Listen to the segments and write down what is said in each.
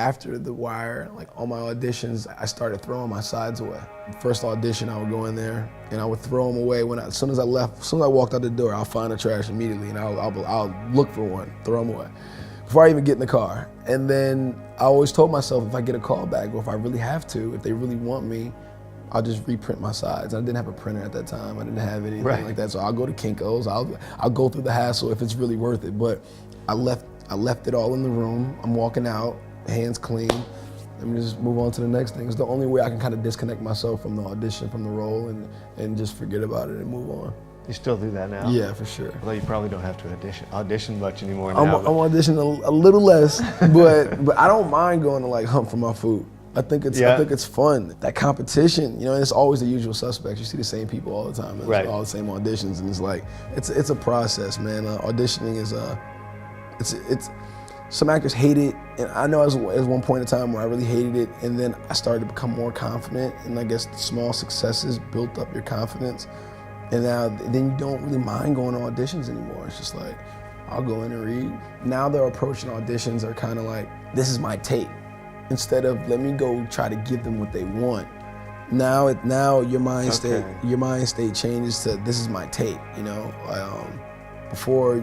after The Wire, like on my auditions, I started throwing my sides away. First audition, I would go in there and I would throw them away. As soon as I walked out the door, I'll find the trash immediately and I'll look for one, throw them away, before I even get in the car. And then I always told myself, if I get a call back, or if I really have to, if they really want me, I'll just reprint my sides. I didn't have a printer at that time. I didn't have anything like that. So I'll go to Kinko's. I'll go through the hassle if it's really worth it. But I left it all in the room. I'm walking out, hands clean. Let me just move on to the next thing. It's the only way I can kind of disconnect myself from the audition, from the role, and just forget about it and move on. You still do that now? Yeah, for sure. Although you probably don't have to audition much anymore now. I'm auditioning a little less, but I don't mind going to like hunt for my food. I think it's fun. That competition, you know, and it's always the usual suspects. You see the same people all the time. It's all the same auditions, and it's like it's a process, man. Auditioning is it's some actors hate it, and I know as one point in time where I really hated it, and then I started to become more confident, and I guess small successes built up your confidence, and now then you don't really mind going to auditions anymore. It's just like, I'll go in and read. Now they're approaching auditions are kind of like, this is my take, instead of let me go try to give them what they want. Now your mind state changes to, this is my take, you know. Before,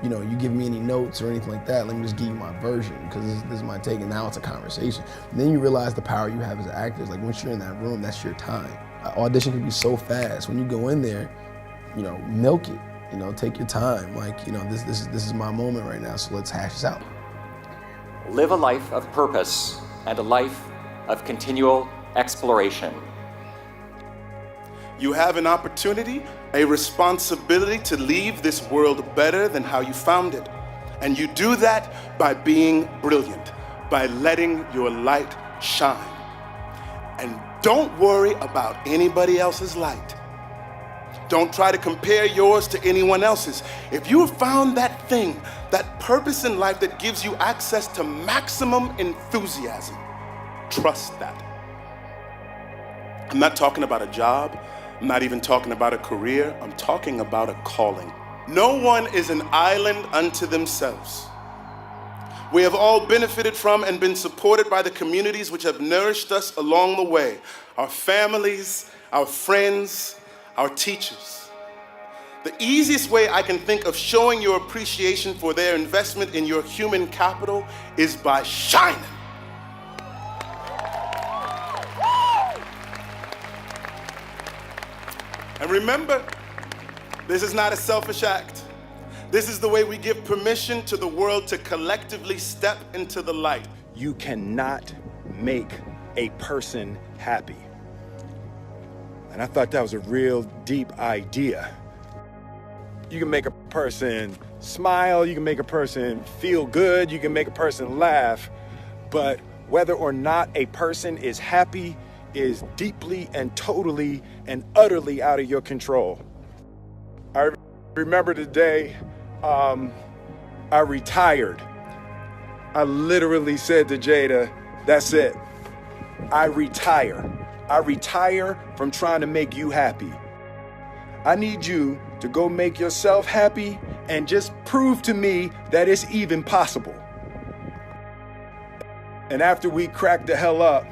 you know, you give me any notes or anything like that, let me just give you my version, because this is my take, and now it's a conversation. And then you realize the power you have as actors. Like, once you're in that room, that's your time. Audition can be so fast. When you go in there, you know, milk it. You know, take your time. Like, you know, this is my moment right now, so let's hash this out. Live a life of purpose and a life of continual exploration. You have an opportunity, a responsibility to leave this world better than how you found it. And you do that by being brilliant, by letting your light shine. And don't worry about anybody else's light. Don't try to compare yours to anyone else's. If you have found that thing, that purpose in life that gives you access to maximum enthusiasm, trust that. I'm not talking about a job. I'm not even talking about a career. I'm talking about a calling. No one is an island unto themselves. We have all benefited from and been supported by the communities which have nourished us along the way. Our families, our friends, our teachers. The easiest way I can think of showing your appreciation for their investment in your human capital is by shining. And remember, this is not a selfish act. This is the way we give permission to the world to collectively step into the light. You cannot make a person happy. And I thought that was a real deep idea. You can make a person smile, you can make a person feel good, you can make a person laugh, but whether or not a person is happy is deeply and totally and utterly out of your control. I remember the day I retired. I literally said to Jada, that's it. I retire. I retire from trying to make you happy. I need you to go make yourself happy and just prove to me that it's even possible. And after we cracked the hell up,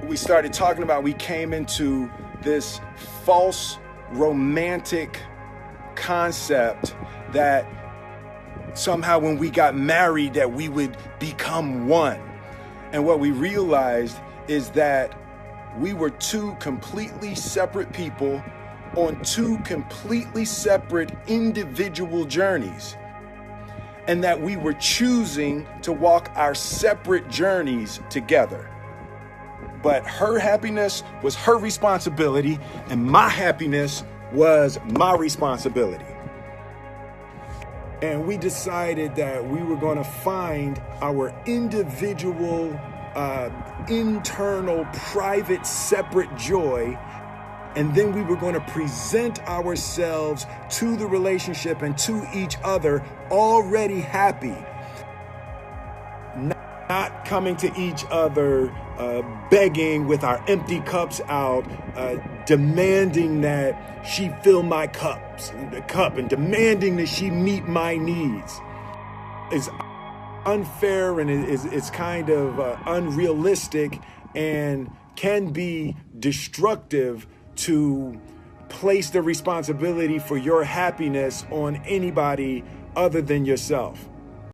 we started talking about, we came into this false romantic concept that somehow when we got married that we would become one. And what we realized is that we were two completely separate people on two completely separate individual journeys, and that we were choosing to walk our separate journeys together. But her happiness was her responsibility, and my happiness was my responsibility. And we decided that we were going to find our individual, internal, private, separate joy, and then we were going to present ourselves to the relationship and to each other already happy. Not coming to each other begging with our empty cups out, demanding that she fill my cup and demanding that she meet my needs. unfair and it's kind of unrealistic and can be destructive to place the responsibility for your happiness on anybody other than yourself.